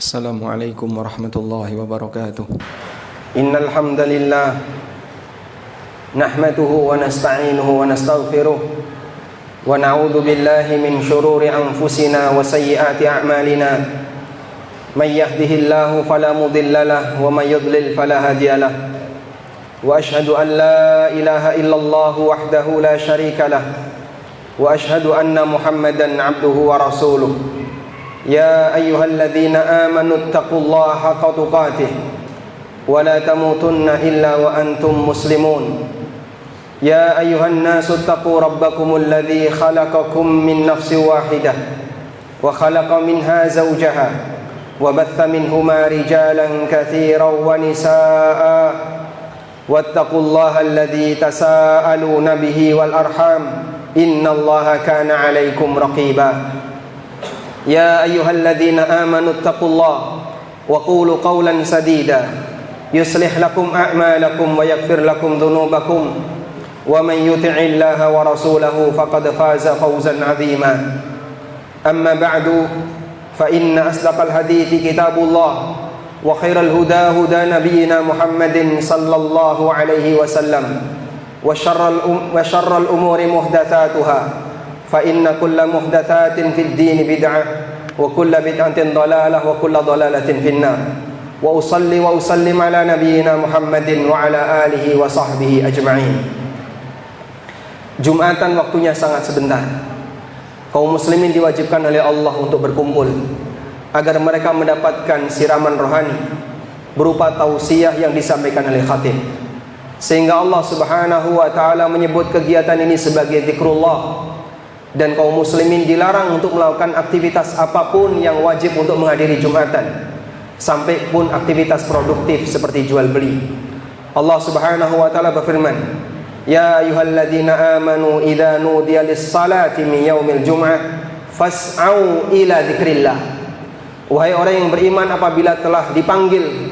Assalamualaikum warahmatullahi wabarakatuh. Innal hamdalillah nahmaduhu wa nasta'inuhu wa nastaghfiruh wa na'udzu billahi min shururi anfusina wa sayyiati a'malina. May yahdihillahu fala mudilla lahu wa may yudlil fala hadiya lahu. Wa ashhadu an la ilaha illallah wahdahu la syarika lahu wa ashhadu anna Muhammadan 'abduhu wa rasuluh. Ya ayyuhalladzina amanu taqullaha haqqa tuqatih wa la tamutunna illa wa antum muslimun. Ya ayyuhan nasu taqu rabbakumul ladzi khalaqakum min nafsin wahidah wa khalaqa minha zawjaha wa batha minhuma rijalan katsiran wa nisaa'a wattaqullaha alladzi tasaaluna bihi wal arham innallaha kana 'alaikum raqiba. Ya ayyuhalladzina amanu taqullaha wa qulu qawlan sadida yuslih lakum a'malakum wa yaghfir lakum dhunubakum wa man yuti'illaha wa rasulahu faqad faza fawzan 'azima. Amma ba'du fa inna asdaqal hadithi kitabullah wa khairal huda huda nabiyyina Muhammadin sallallahu alaihi wasallam wa syarral umuri muhdatsatuha fa inna kulla muhdatsatin fid din bid'ah wa kulla bid'atin dhalalah wa kulla dhalalatin finnar. Wa usalli wa usallim ala nabiyyina Muhammadin wa ala alihi wa sahbihi ajma'in. Jumatan waktunya sangat sebentar. Kaum muslimin diwajibkan oleh Allah untuk berkumpul agar mereka mendapatkan siraman rohani berupa tausiah yang disampaikan oleh khatib. Sehingga Allah Subhanahu wa taala menyebut kegiatan ini sebagai zikrullah. Dan kaum muslimin dilarang untuk melakukan aktivitas apapun yang wajib untuk menghadiri Jumatan, sampai pun aktivitas produktif seperti jual beli. Allah Subhanahu wa taala berfirman, Ya ayyuhalladzina amanu idza nudiya lis-salati min yaumil jum'ah fas'au ila dzikrillah. Wahai orang yang beriman, apabila telah dipanggil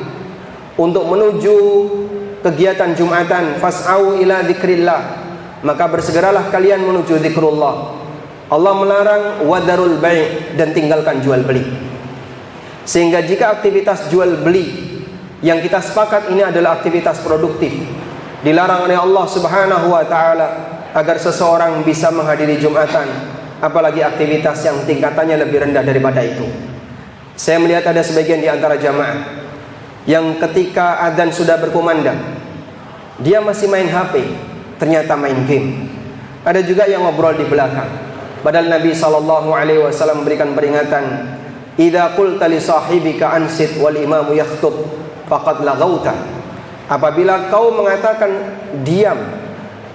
untuk menuju kegiatan Jumatan, fas'au ila dzikrillah, maka bersegeralah kalian menuju zikrullah. Allah melarang wadarul bai', dan tinggalkan jual beli. Sehingga jika aktivitas jual beli yang kita sepakat ini adalah aktivitas produktif, dilarang oleh Allah Subhanahu wa taala agar seseorang bisa menghadiri Jumatan, apalagi aktivitas yang tingkatannya lebih rendah daripada itu. Saya melihat ada sebagian di antara jamaah yang ketika adzan sudah berkumandang, dia masih main HP, ternyata main game. Ada juga yang ngobrol di belakang. Padahal Nabi SAW memberikan peringatan, idza qulta li sahibika ansit wal imamu yakhtub faqad laghauta. Apabila kau mengatakan diam,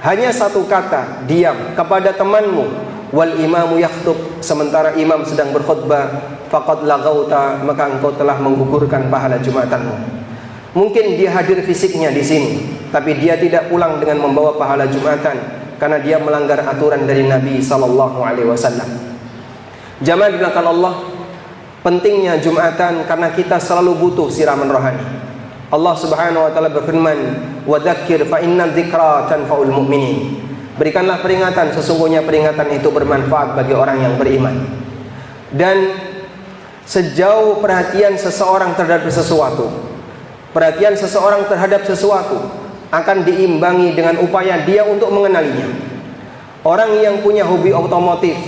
hanya satu kata diam kepada temanmu, wal imamu yakhtub, sementara imam sedang berkhutbah, faqad laghauta, maka engkau telah menggugurkan pahala Jumatanmu. Mungkin dia hadir fisiknya di sini, tapi dia tidak pulang dengan membawa pahala Jumatan, karena dia melanggar aturan dari Nabi sallallahu alaihi wasallam. Jamaah dilakukan Allah, pentingnya Jumatan karena kita selalu butuh siraman rohani. Allah Subhanahu wa taala berfirman, "Wa dzakir fa inna dzikra tanfa'ul mu'minin." Berikanlah peringatan, sesungguhnya peringatan itu bermanfaat bagi orang yang beriman. Dan sejauh perhatian seseorang terhadap sesuatu, perhatian seseorang terhadap sesuatu akan diimbangi dengan upaya dia untuk mengenalinya. Orang yang punya hobi otomotif,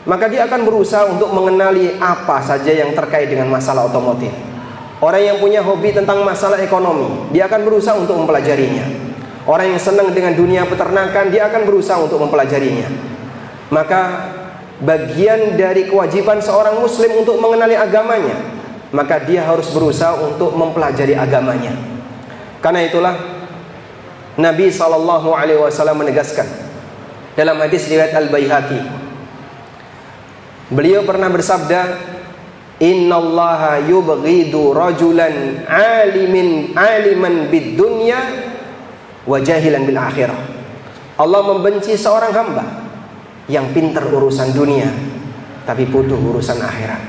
maka dia akan berusaha untuk mengenali apa saja yang terkait dengan masalah otomotif. Orang yang punya hobi tentang masalah ekonomi, dia akan berusaha untuk mempelajarinya. Orang yang senang dengan dunia peternakan, dia akan berusaha untuk mempelajarinya. Maka bagian dari kewajiban seorang muslim untuk mengenali agamanya, maka dia harus berusaha untuk mempelajari agamanya. Karena itulah Nabi SAW menegaskan dalam hadis riwayat Al-Baihaqi, beliau pernah bersabda, Innallaha yubghidu rajulan aliman bid dunya wa jahilan bil akhirah. Allah membenci seorang hamba yang pintar urusan dunia tapi bodoh urusan akhirat.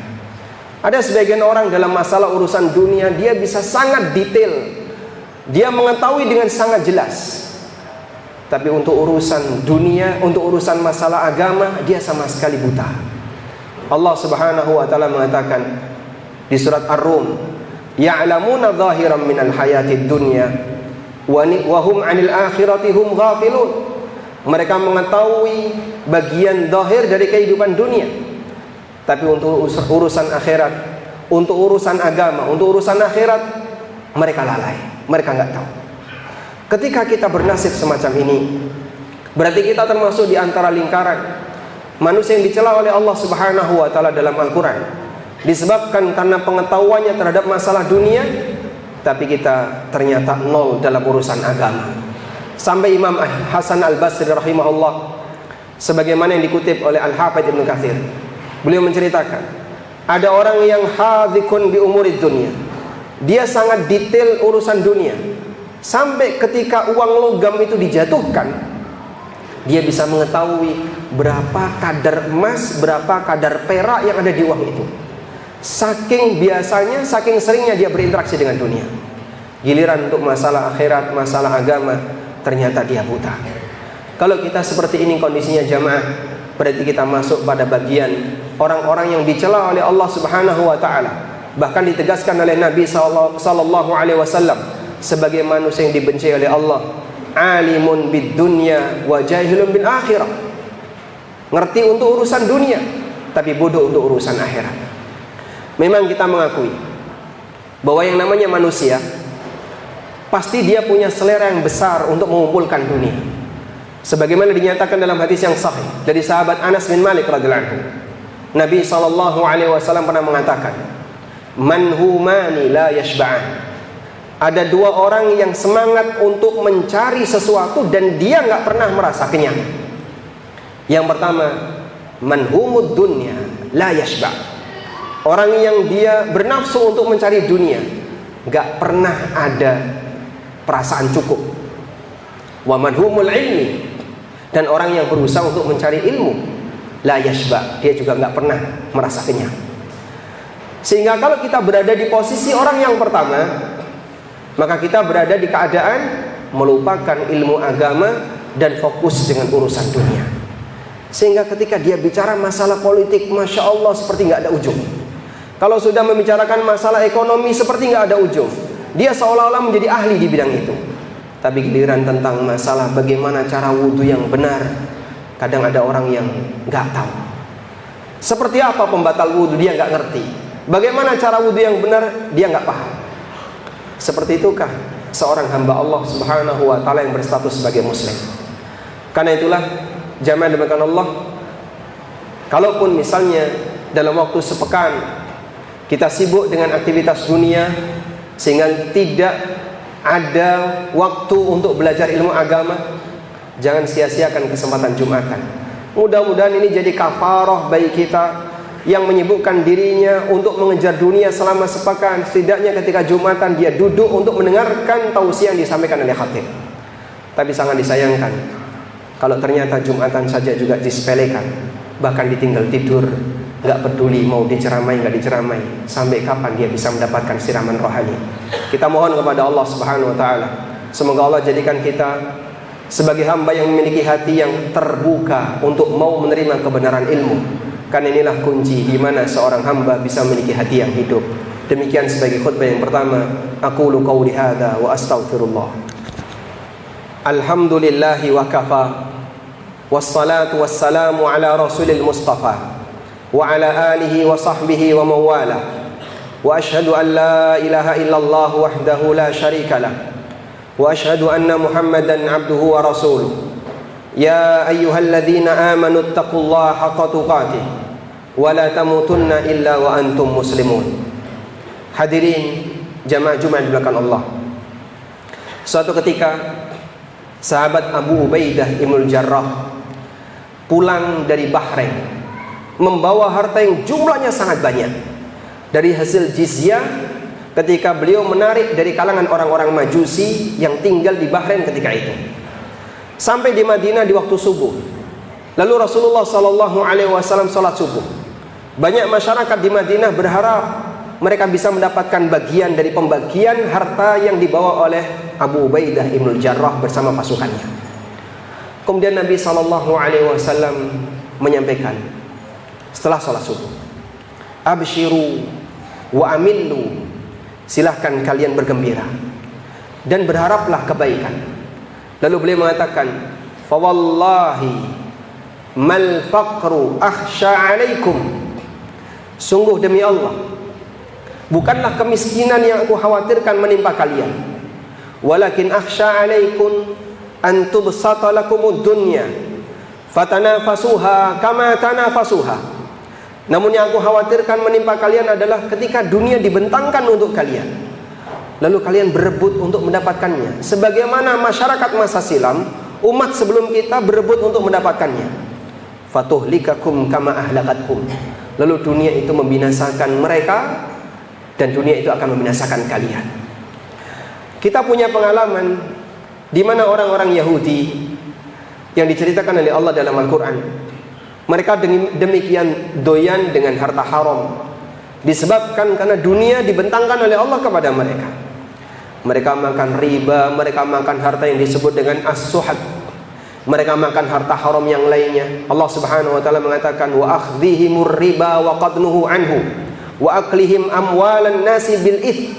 Ada sebagian orang dalam masalah urusan dunia, dia bisa sangat detail, dia mengetahui dengan sangat jelas, tapi untuk urusan dunia, untuk urusan masalah agama, dia sama sekali buta. Allah Subhanahu wa taala mengatakan, di surat Ar-Rum, ya'lamuna zahiran minal hayatid dunya wa hum 'anil akhirati hum ghafilun. Mereka mengetahui bagian zahir dari kehidupan dunia, tapi untuk urusan akhirat, untuk urusan agama, untuk urusan akhirat mereka lalai, mereka nggak tahu. Ketika kita bernasib semacam ini, berarti kita termasuk di antara lingkaran manusia yang dicela oleh Allah Subhanahu wa taala dalam Al-Qur'an, disebabkan karena pengetahuannya terhadap masalah dunia, tapi kita ternyata nol dalam urusan agama. Sampai Imam Hasan Al-Basri rahimahullah, sebagaimana yang dikutip oleh Al-Hafidz Ibnu Katsir, beliau menceritakan, ada orang yang hadzikun bi umurid dunia, dia sangat detail urusan dunia, sampai ketika uang logam itu dijatuhkan, dia bisa mengetahui berapa kadar emas, berapa kadar perak yang ada di uang itu. Saking biasanya, saking seringnya dia berinteraksi dengan dunia. Giliran untuk masalah akhirat, masalah agama, ternyata dia buta. Kalau kita seperti ini kondisinya jamaah, berarti kita masuk pada bagian orang-orang yang dicela oleh Allah Subhanahu wa taala. Bahkan ditegaskan oleh Nabi sallallahu alaihi wasallam sebagai manusia yang dibenci oleh Allah, alimun bid dunya wa jahilun bil akhirah. Ngerti untuk urusan dunia, tapi bodoh untuk urusan akhirat. Memang kita mengakui bahwa yang namanya manusia pasti dia punya selera yang besar untuk mengumpulkan dunia. Sebagaimana dinyatakan dalam hadis yang sahih dari sahabat Anas bin Malik radhiyallahu anhu, Nabi sallallahu alaihi wasallam pernah mengatakan, "Man humani la yashba'an." Ada dua orang yang semangat untuk mencari sesuatu dan dia nggak pernah merasa kenyang. Yang pertama, man humud dunya la yashba'. Orang yang dia bernafsu untuk mencari dunia, nggak pernah ada perasaan cukup. Wa man humul ilmi, dan orang yang berusaha untuk mencari ilmu, la yashba', dia juga nggak pernah merasa kenyang. Sehingga kalau kita berada di posisi orang yang pertama, maka kita berada di keadaan melupakan ilmu agama dan fokus dengan urusan dunia. Sehingga ketika dia bicara masalah politik, Masya Allah seperti nggak ada ujung. Kalau sudah membicarakan masalah ekonomi, seperti nggak ada ujung. Dia seolah-olah menjadi ahli di bidang itu. Tapi giliran tentang masalah bagaimana cara wudhu yang benar, kadang ada orang yang nggak tahu. Seperti apa pembatal wudhu, dia nggak ngerti. Bagaimana cara wudhu yang benar, dia nggak paham. Seperti itukah seorang hamba Allah Subhanahu wa ta'ala yang berstatus sebagai muslim? Karena itulah jamaah demikian Allah, kalaupun misalnya dalam waktu sepekan kita sibuk dengan aktivitas dunia sehingga tidak ada waktu untuk belajar ilmu agama, jangan sia-siakan kesempatan Jumatan. Mudah-mudahan ini jadi kafarah bagi kita yang menyibukkan dirinya untuk mengejar dunia selama sepekan. Setidaknya ketika Jumatan dia duduk untuk mendengarkan tausiah yang disampaikan oleh khatib. Tapi sangat disayangkan kalau ternyata Jumatan saja juga disepelekan, bahkan ditinggal tidur, nggak peduli mau diceramai nggak diceramai. Sampai kapan dia bisa mendapatkan siraman rohani? Kita mohon kepada Allah Subhanahu wa ta'ala, semoga Allah jadikan kita sebagai hamba yang memiliki hati yang terbuka untuk mau menerima kebenaran ilmu. Karena inilah kunci di mana seorang hamba bisa memiliki hati yang hidup. Demikian sebagai khutbah yang pertama. Aqulu qawli hadza wa astaghfirullah. Alhamdulillahi wa kafa, wassalatu wassalamu ala rasulil mustafa wa ala alihi wa sahbihi wa mawala. Wa ashhadu an la ilaha illallah wahdahu la syarika lah. Wa ashhadu anna Muhammadan abduhu wa rasuluh. Ya ayyuhalladzina amanu taqullaha haqqa tuqatih wa la tamutunna illa wa antum muslimun. Hadirin jamaah Jumat di belakang Allah. Suatu ketika sahabat Abu Ubaidah Ibnul Jarrah pulang dari Bahrain membawa harta yang jumlahnya sangat banyak dari hasil jizyah ketika beliau menarik dari kalangan orang-orang Majusi yang tinggal di Bahrain ketika itu. Sampai di Madinah di waktu subuh. Lalu Rasulullah SAW sholat subuh. Banyak masyarakat di Madinah berharap mereka bisa mendapatkan bagian dari pembagian harta yang dibawa oleh Abu Ubaidah Ibnul Jarrah bersama pasukannya. Kemudian Nabi SAW menyampaikan setelah sholat subuh, abshiru wa amillu, silahkan kalian bergembira dan berharaplah kebaikan. Lalu beliau mengatakan, fa wallahi mal faqru akhsha alaikum, sungguh demi Allah, bukanlah kemiskinan yang aku khawatirkan menimpa kalian, walakin akhsha alaikum an tubsata lakumud dunya fatanafasuha kama tanafasuha. Namun yang aku khawatirkan menimpa kalian adalah ketika dunia dibentangkan untuk kalian, lalu kalian berebut untuk mendapatkannya, sebagaimana masyarakat masa silam, umat sebelum kita berebut untuk mendapatkannya. Fatuhlikakum kama ahlakatkum, lalu dunia itu membinasakan mereka dan dunia itu akan membinasakan kalian. Kita punya pengalaman di mana orang-orang Yahudi yang diceritakan oleh Allah dalam Al-Quran, mereka demikian doyan dengan harta haram disebabkan karena dunia dibentangkan oleh Allah kepada mereka. Mereka makan riba, mereka makan harta yang disebut dengan as-suhat, mereka makan harta haram yang lainnya. Allah Subhanahu wa taala mengatakan, wa akhdhihimur riba wa qadnuhu anhu wa aklihim amwalan nasi bil its.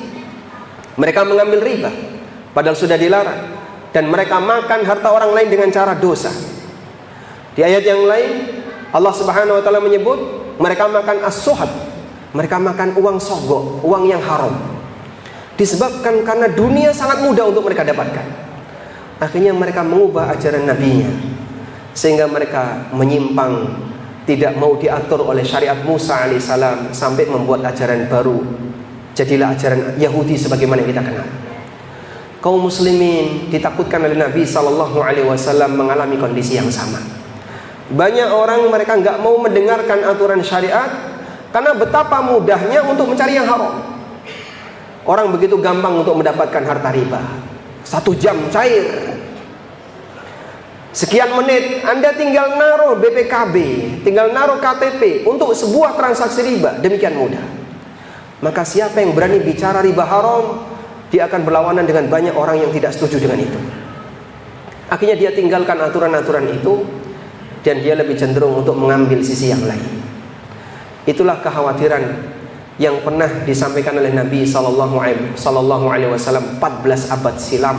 Mereka mengambil riba padahal sudah dilarang, dan mereka makan harta orang lain dengan cara dosa. Di ayat yang lain Allah Subhanahu wa taala menyebut mereka makan as-suhat, mereka makan uang sogok, uang yang haram, disebabkan karena dunia sangat mudah untuk mereka dapatkan. Akhirnya mereka mengubah ajaran nabinya, sehingga mereka menyimpang, tidak mau diatur oleh syariat Musa alaihissalam, sampai membuat ajaran baru. Jadilah ajaran Yahudi sebagaimana yang kita kenal. Kaum muslimin ditakutkan oleh Nabi SAW mengalami kondisi yang sama. Banyak orang mereka nggak mau mendengarkan aturan syariat karena betapa mudahnya untuk mencari yang haram. Orang begitu gampang untuk mendapatkan harta riba. 1 jam cair. Sekian menit Anda tinggal naruh BPKB, tinggal naruh KTP untuk sebuah transaksi riba, demikian mudah. Maka siapa yang berani bicara riba haram, dia akan berlawanan dengan banyak orang yang tidak setuju dengan itu. Akhirnya dia tinggalkan aturan-aturan itu, dan dia lebih cenderung untuk mengambil sisi yang lain. Itulah kekhawatiran yang pernah disampaikan oleh Nabi Sallallahu Alaihi Wasallam 14 abad silam,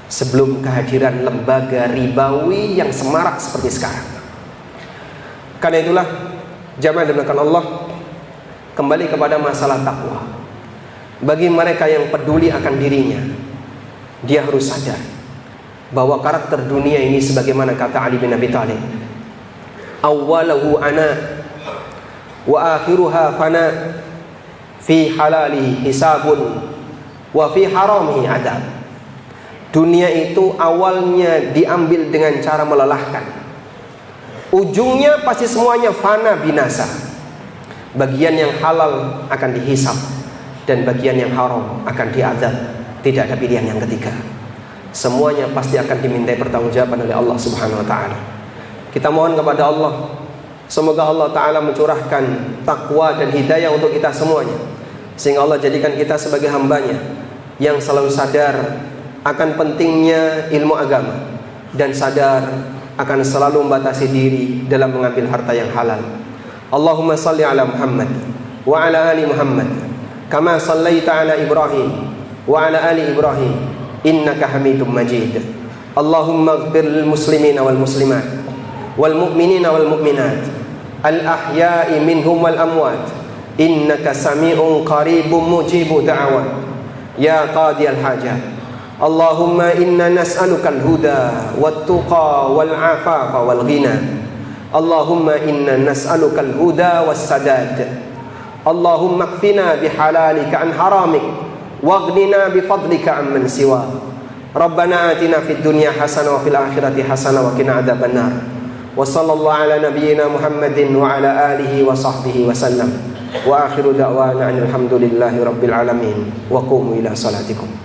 sebelum kehadiran lembaga ribawi yang semarak seperti sekarang. Karena itulah jamaah dimulakan Allah, kembali kepada masalah takwa. Bagi mereka yang peduli akan dirinya, dia harus sadar bahwa karakter dunia ini sebagaimana kata Ali bin Abi Thalib, awwalahu ana wa akhiruha fana, fi halalihi hisabun wa fi haramihi adab. Dunia itu awalnya diambil dengan cara melelahkan, ujungnya pasti semuanya fana, binasa. Bagian yang halal akan dihisab, dan bagian yang haram akan diadab. Tidak ada pilihan yang ketiga. Semuanya pasti akan dimintai pertanggungjawaban oleh Allah Subhanahu wa taala. Kita mohon kepada Allah, semoga Allah taala mencurahkan takwa dan hidayah untuk kita semuanya, sehingga Allah jadikan kita sebagai hambanya yang selalu sadar akan pentingnya ilmu agama, dan sadar akan selalu membatasi diri dalam mengambil harta yang halal. Allahumma salli ala Muhammad wa ala ali Muhammad kama sallaita ala Ibrahim wa ala ali Ibrahim innaka Hamidum Majid. Allahumma ighfir lil muslimina wal muslimat wal mu'minina wal mu'minat al ahya'i minhum wal amwat innaka sami'un qaribun mujibud da'wat ya qadiyal hajat. Allahumma inna nas'aluka al-huda wat tuqa wal afafa wal ghina. Allahumma inna nas'aluka al-huda was sadad. Allahumma kfina bihalalika an haramik waghnina bifadlika amman siwa. Rabbana atina fid dunya hasanah wa fil akhirati hasanah wa qina adzabannar. Wa sallallahu ala nabiyyina Muhammadin wa ala alihi wa sahbihi wa sallam. Wa akhiru da'wana alhamdulillahi rabbil alamin. Wa qumu ila salatikum.